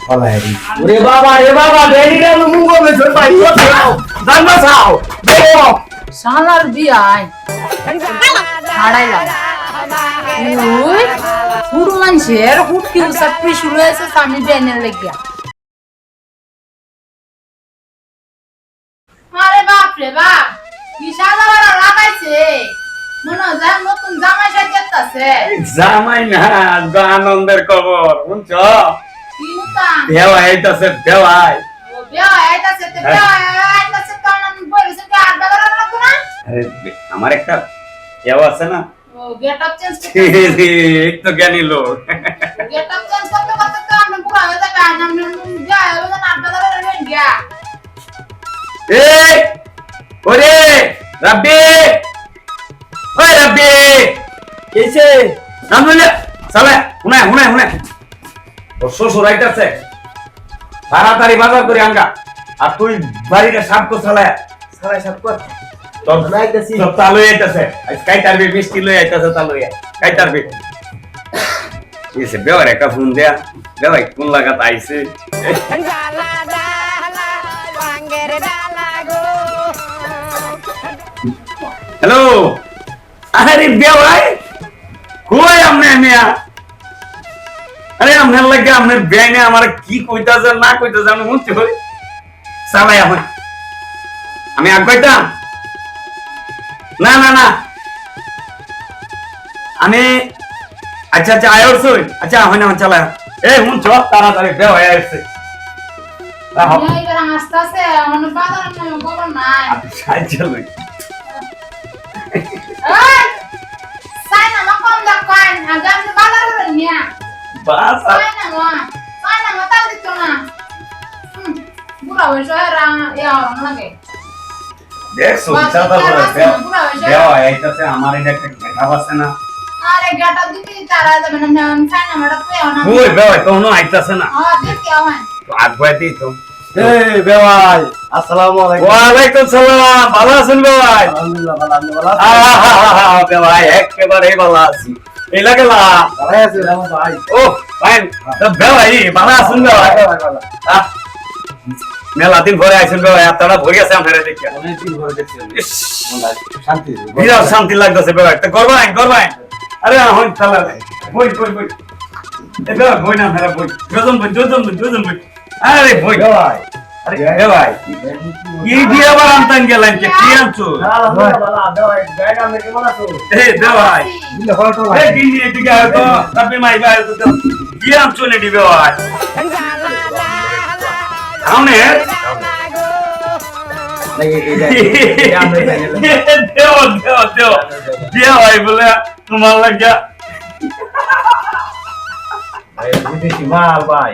Olari. রে বাবা বেরিয়ে মুঙ্গো মেছর ভাই জানবা চাও দেখো শালার বিয়াই হারাইলাম ওই পুরো মানুষের হুটকি উসাপড়ি শুরু হয়েছে সামনে বেনের লেগিয়া আরে বাপ রে বাপ কি সাদা বাড়া লাগাইছে মনে হয় নতুন জামাই সাজাচ্ছে জামাই না আনন্দের খবর বুঝছো কি হতা দেওয়া আইতাছে দেওয়াই ও বিয়া আইতাছে তে বিয়া আইতাছে তো আমি বলেছি কি আর বাগার লাগতো না আরে আমার একটা কেউ আছে না ও গেট আপ চেঞ্জ এক তো জ্ঞানী লোক গেট আপ চেঞ্জ করতে করতে তো আমরা পুরো হয়ে যাবে আমি যা এবার আর বাগার হয়ে গিয়া এই ওরে রাব্বি ওই রাব্বি কেছে নামলে চলে হুনে ও শ্বশুর আইতাছে তাড়াতাড়ি বাজার করে আনগা আর তুই বাড়িটা সাফ কর চালায় সারা সাত কর তোর লাইতাছি সব চালু আইতাছে আজ কাইতারবি মিষ্টি লই আইতাছে চালু কাইতারবি এসে বেওয়ার একটা ফোন দেয়া বেওয়াই কোন লাগাত আইছে হ্যালো আরে বেওয়াই কই আমনে মিয়া আরে আমনের লাগে আমনের বেইনে আমার কি কইতাছে না কইতাছে আমি বুঝতে কই চালাই আমি আগ কইতাম না আমি আচ্ছা আয়োর সই আচ্ছা হয় না চালা এই হুন চ তাড়াতাড়ি বে হয়ে আসছে এবার আস্তে আস্তে অন্য বাজার খবর নাই সাহায্য লই এই সাইনা মা কম দা কয়েন আগাম বাজার করে নিয়া বাস সাইনা মা তা দিত না বুড়া হইছে রা ইয়া লাগে দেখছো চাতা করে দেও আইতাছে আমার এটা একটা ঘাব আছে না আরে গাটা দিতে তারা যাবে না সাইনা মাটা পেও না ওই বেওয়াই কোনো আইতাছে না হ্যাঁ দেখি আওয়ান তো আগবাইতেই তো এই বেওয়াই আসসালামু আলাইকুম ওয়ালাইকুম সালাম ভালো আছেন বেওয়াই আলহামদুলিল্লাহ ভালো আপনি ভালো বেওয়াই একেবারে ভালো আছি এই লাগলা ভালো আছি রামা ভাই ও ফাইন তো বেওয়াই ভালো আছেন বেওয়াই ভালো মেলা দিন পরে আইছেন বেওয়াই আপনারা ভরে আছে আপনারা দেখিয়া অনেক দিন ধরে দেখছি শান্তি বিরাট শান্তি লাগতেছে বেওয়াই তো করবাই আরে হই চালা বই এ বেওয়াই বই না মেরা বই দুজন বই আরে বই বেওয়াই আরে বেওয়াই কি দিয়ে আবার আনতেন গেলেন কি আনছো ভালো বেওয়াই জায়গা মে কেমন আছো এই বেওয়াই দিলে হয়তো এই দিন এদিকে আয় তো আপনি মাই ভাই তো কি আনছো নে দিবে ভাই আমনে এই আমরা দেও ভাই বলে তোমার লাগা বিদেশি মাল ভাই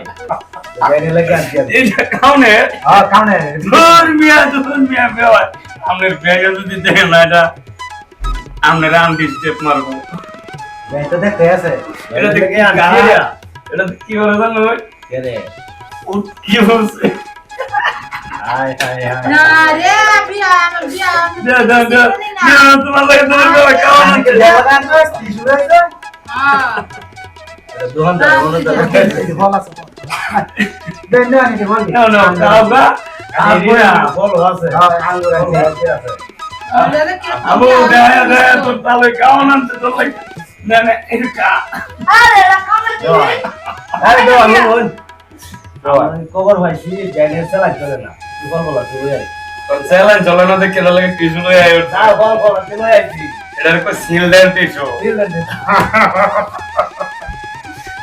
বাইরে লাগে আজকে এটা কাউনে হ্যাঁ কামনে দূর মিয়া বেওয়াই আমনের বেয়া যদি দেখেন না এটা আমনের আন্টি স্টেপ মারবো এটা দেখতে আছে এটা দেখি এটা কি বলে জানো কেরে ও কি বলছে হাই হাই হাই না রে বিয়া দে তোমার লাগে তোমার বেওয়াই কেমন আছে দেওয়ান তো কি শুরু হইছে হ্যাঁ দোকানদার ভালো আছে দেন না নি বল No, কাউগা বল আছে হ্যাঁ আঙ্গুর আছে আবু দে তো তালে কেমন আছে তো লাগ না এটা আরে রাখালে আরে দেওয়ান বল দেওয়ান কবর ভাই সিরি জানেন চালা চলে না বল বল তুই আই চ্যালেঞ্জ চলে না দেখে লাগে টিস্যু লই আইও না বল বল তুই আইছি এটার কো সিলডেন টিস্যু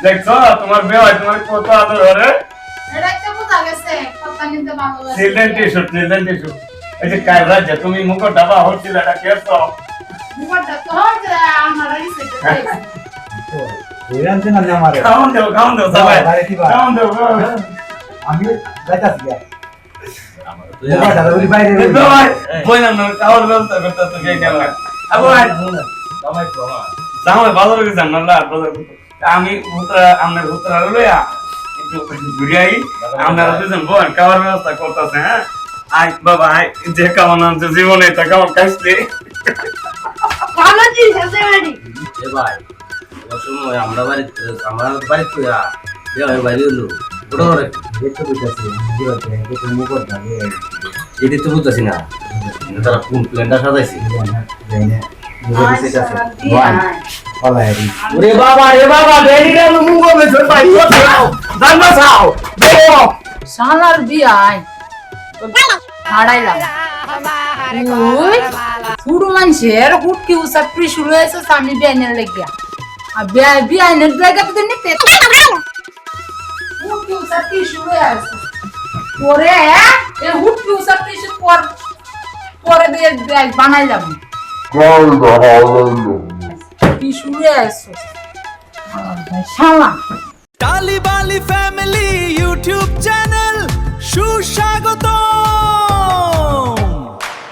দেখছো তোমার বেওয়াই তোমার কত আদর করে এটা তো বুঝা গেছে কথা নিতে ভালো লাগে সিলডেন টিস্যু এই যে কাল রাতে তুমি মুখ ডাবা হচ্ছিল এটা কেছো মুখটা তো হচ্ছে আমার এই সেটা তুই আনতে না আমারে খাওন দাও সবাই বাইরে কি বা খাওন দাও আমি যাইতাছি গা তুই দাদা বলি বাইরে বেওয়াই কই না খাওয়ার ব্যবস্থা করতে তো কে কেন আবু দামাই তো জামাই বাজারে গেছেন না বাজার আমি আপনার উত্তরা লইয়া একটু ঘুরিয়াই আপনারা দুজন বোন খাওয়ার ব্যবস্থা করতেছে হ্যাঁ আই বাবা আই যে কেমন আনছে জীবনে তা কেমন খাইছে ভালো জিনিস আছে বাড়ি এ ভাই সময় আমরা বাড়িতে কইয়া এ ভাই বাড়ি হলো ওটা ওরে দেখতে বুঝতেছি জীবনকে একটু মুখ লাগে এটি তো বুঝতেছি না তারা কোন প্ল্যানটা সাজাইছে ওরে বাবা বেরি রে মুখ হবে ছোট ভাই জানবা চাও দেখো শালার বিয়াই হারাইলাম ওই পুরো মানুষের হুটকি উসার শুরু হয়েছে স্বামী বিয়াইনের লেগিয়া আর বিয়াইনের লেগা তো নিতে হুটকি উসার শুরু হয়েছে পরে এই হুটকি উসার পরে দিয়ে বানাইলাম কি শুরু হয়েছে শালা টালিবালি ফ্যামিলি ইউটিউব চ্যানেল সুস্বাগতম।